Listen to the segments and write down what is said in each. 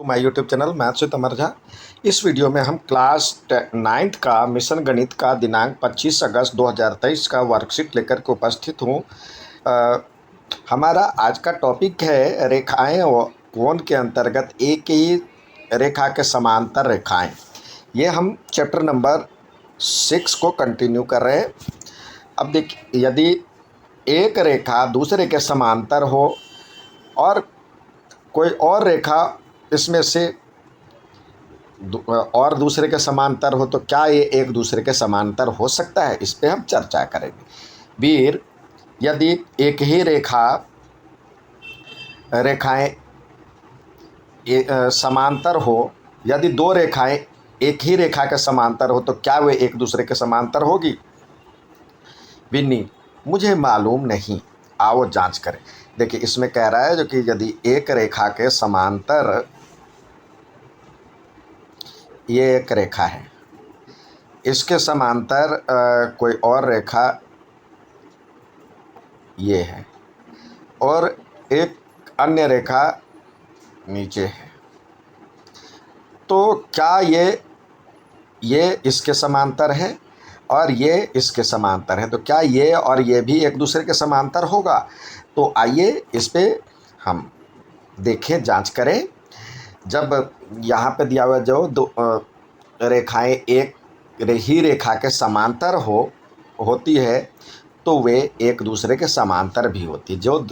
My YouTube channel maths with Amar Jha. इस video में हम क्लास 9th का मिशन गणित का दिनांक 25 अगस्त 2023 का वर्कशीट लेकर के उपस्थित हूँ। हमारा आज का टॉपिक है रेखाएं और कोण के अंतर्गत एक ही रेखा के समांतर रेखाएं। ये हम चैप्टर नंबर 6 को कंटिन्यू कर रहे हैं। अब देखिए, यदि एक रेखा दूसरे के समांतर हो और कोई और रेखा इसमें से और दूसरे के समांतर हो, तो क्या ये एक दूसरे के समांतर हो सकता है, इस पे हम चर्चा करेंगे। वीर, यदि एक ही रेखाएं समांतर हो, यदि दो रेखाएं एक ही रेखा के समांतर हो, तो क्या वे एक दूसरे के समांतर होगी? विन्नी, मुझे मालूम नहीं, आओ जांच करें। देखिए, इसमें कह रहा है जो कि यदि एक रेखा के समांतर, ये एक रेखा है, इसके समांतर कोई और रेखा ये है और एक अन्य रेखा नीचे है, तो क्या ये इसके समांतर है और ये इसके समांतर है, तो क्या ये और ये भी एक दूसरे के समांतर होगा? तो आइए इस पे हम देखें, जांच करें। जब यहाँ पे दिया हुआ जो दो रेखाएं एक ही रेखा के समांतर होती है, तो वे एक दूसरे के समांतर भी होती है। जो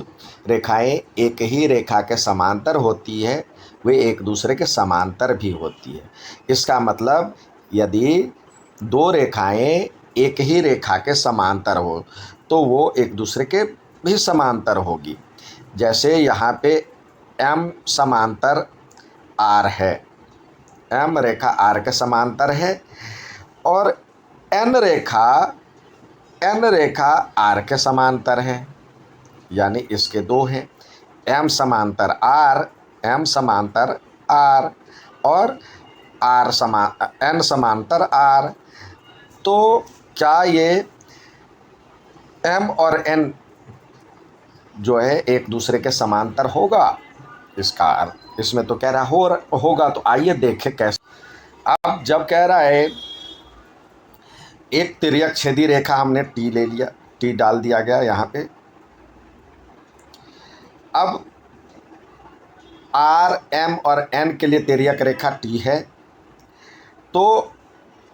रेखाएं एक ही रेखा के समांतर होती है, वे एक दूसरे के समांतर भी होती है। इसका मतलब यदि दो रेखाएं एक ही रेखा के समांतर हो, तो वो एक दूसरे के भी समांतर होगी। जैसे यहाँ पे M समांतर R है, M रेखा R के समांतर है, और N रेखा R के समांतर है, यानी इसके दो हैं। M समांतर R और N समांतर R। तो क्या ये M और N जो है एक दूसरे के समांतर होगा? इसमें तो कह रहा होगा, तो आइए देखें कैसे। अब जब कह रहा है एक तिर्यक छेदी रेखा, हमने T ले लिया, T डाल दिया गया यहाँ पे। अब R, M और N के लिए तिर्यक रेखा T है, तो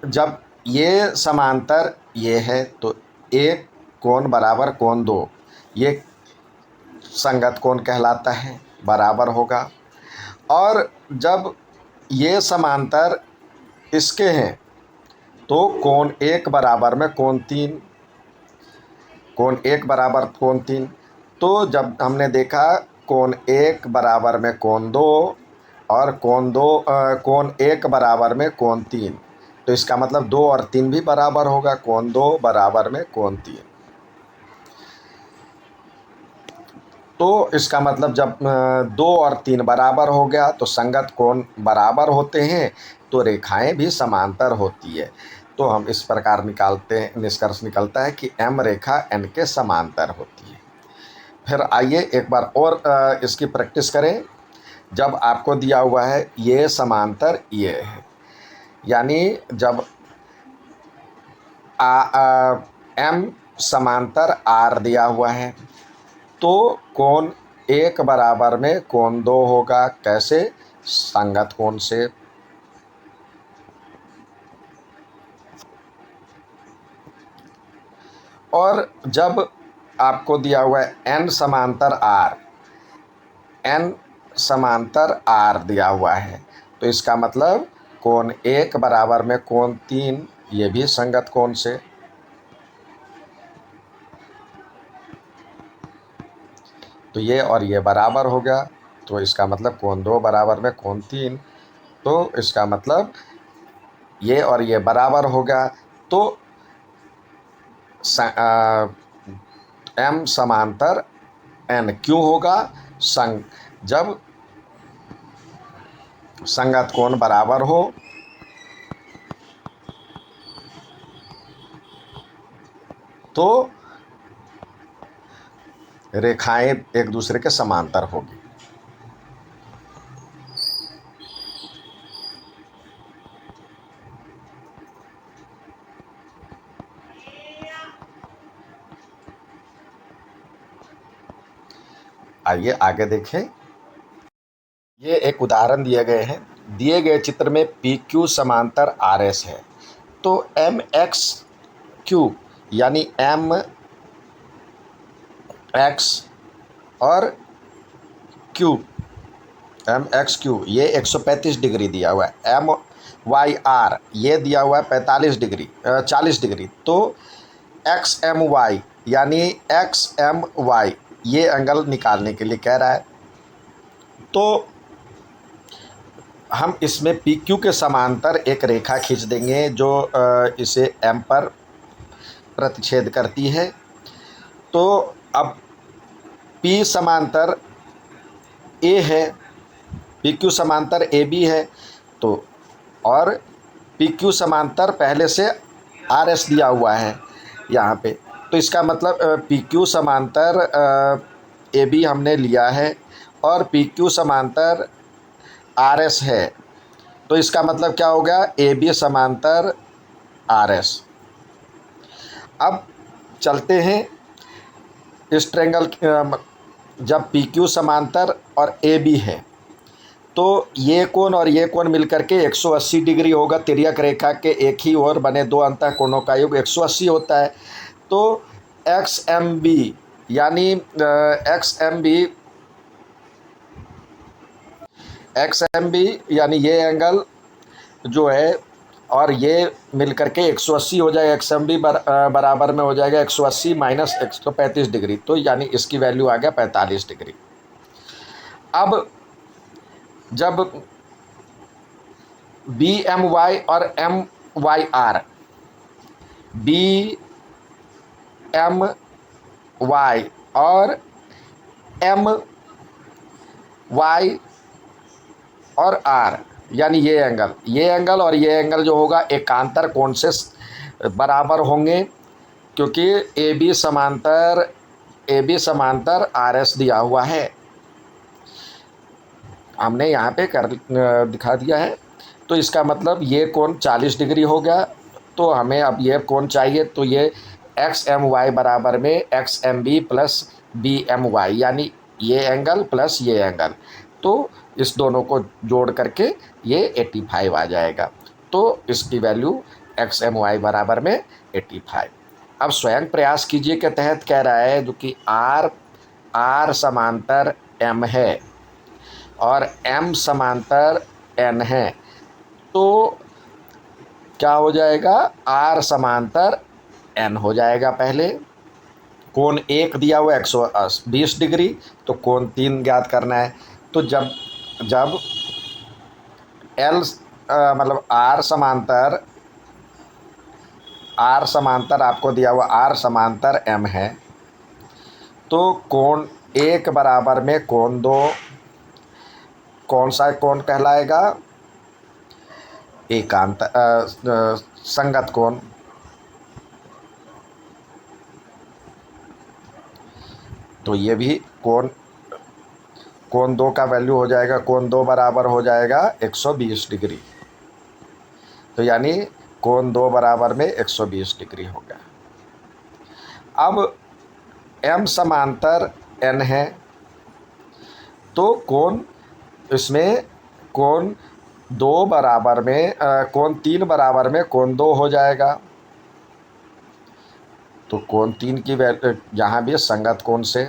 जब ये समांतर ये है, तो एक कोण बराबर कोण दो, ये संगत कोण कहलाता है, बराबर होगा। और जब ये समांतर इसके हैं, तो कोण एक बराबर में कोण तीन। तो जब हमने देखा कोण एक बराबर में कोण दो और कोण एक बराबर में कोण तीन, तो इसका मतलब दो और तीन भी बराबर होगा, कोण दो बराबर में कोण तीन। तो इसका मतलब जब दो और तीन बराबर हो गया, तो संगत कोण बराबर होते हैं, तो रेखाएं भी समांतर होती है। तो हम इस प्रकार निष्कर्ष निकलता है कि M रेखा N के समांतर होती है। फिर आइए एक बार और इसकी प्रैक्टिस करें। जब आपको दिया हुआ है ये समांतर ये है, यानी जब M समांतर R दिया हुआ है, तो कोण एक बराबर में कोण दो होगा। कैसे? संगत कोण से। और जब आपको दिया हुआ है N समांतर R दिया हुआ है, तो इसका मतलब कोण एक बराबर में कोण तीन, ये भी संगत कोण से। तो ये और ये बराबर हो गया, तो इसका मतलब कोण दो बराबर में कोण तीन, तो इसका मतलब ये और ये बराबर हो गया। तो M समांतर N क्यों होगा? जब संगत कोण बराबर हो, तो रेखाएं एक दूसरे के समांतर होगी। आइए आगे देखें। ये एक उदाहरण दिए गए हैं। दिए गए चित्र में पी क्यू समांतर आर एस है, तो एम एक्स क्यू यानी एम एक्स और क्यू, एम एक्स क्यू ये 135 डिग्री दिया हुआ है। एम वाई आर ये दिया हुआ है 45 डिग्री 40 डिग्री। तो एक्स एम वाई यानी एक्स एम वाई ये एंगल निकालने के लिए कह रहा है। तो हम इसमें पी क्यू के समांतर एक रेखा खींच देंगे जो इसे एम पर प्रतिच्छेद करती है। तो अब पी समांतर ए है, पी क्यू समांतर ए बी है, तो और पी क्यू समांतर पहले से आर एस दिया हुआ है यहाँ पे। तो इसका मतलब पी क्यू समांतर ए बी हमने लिया है और पी क्यू समांतर आर एस है। तो इसका मतलब क्या हो गया, ए बी समांतर आर एस। अब चलते हैं इस ट्रायंगल, जब पी क्यू समांतर और ए बी है तो ये कोण और ये कोण मिलकर के 180 डिग्री होगा। तिर्यक रेखा के एक ही ओर बने दो अंतः कोणों का योग 180 होता है। तो एक्स एम बी यानी एक्स एम बी यानी ये एंगल जो है और ये मिलकर के 180 हो जाएगा। एक्स एम बी बराबर में हो जाएगा 180 माइनस 135 डिग्री, तो यानी इसकी वैल्यू आ गया 45 डिग्री। अब जब बी एम वाई और M Y R, B M Y और एम वाई और आर यानी ये एंगल और ये एंगल जो होगा एकांतर कोण से बराबर होंगे, क्योंकि ए बी समांतर आर एस दिया हुआ है। हमने यहाँ पे दिखा दिया है। तो इसका मतलब ये कोण 40 डिग्री हो गया। तो हमें अब ये कोण चाहिए, तो ये एक्स एम वाई बराबर में X M B plus B M Y यानी ये एंगल प्लस ये एंगल, तो इस दोनों को जोड़ करके ये 85 आ जाएगा। तो इसकी वैल्यू एक्स एम वाई बराबर में 85। अब स्वयं प्रयास कीजिए के तहत कह रहा है, जो कि आर समांतर एम है और एम समांतर एन है, तो क्या हो जाएगा, आर समांतर एन हो जाएगा। पहले कोण एक दिया हुआ 120 डिग्री, तो कोण 3 ज्ञात करना है। तो जब एल मतलब आर समांतर आपको दिया हुआ आर समांतर एम है, तो कोण एक बराबर में कोण 2 कौन सा कोण कहलाएगा, संगत कोण। तो ये भी कोण 2 का वैल्यू हो जाएगा, कोण 2 बराबर हो जाएगा 120 डिग्री। तो यानी कोण 2 बराबर में 120 डिग्री हो गया। अब एम समांतर एन है, तो कोण इसमें कोण 2 बराबर में कोण 3 बराबर में कोण 2 हो जाएगा। तो कोण 3 की वैल्यू यहाँ भी संगत कोण से,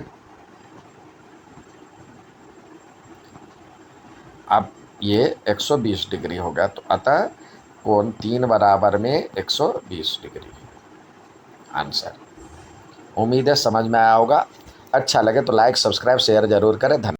अब ये 120 डिग्री हो गया। तो अतः कोण 3 बराबर में 120 डिग्री आंसर। उम्मीद है समझ में आया होगा। अच्छा लगे तो लाइक सब्सक्राइब शेयर ज़रूर करें। धन्यवाद।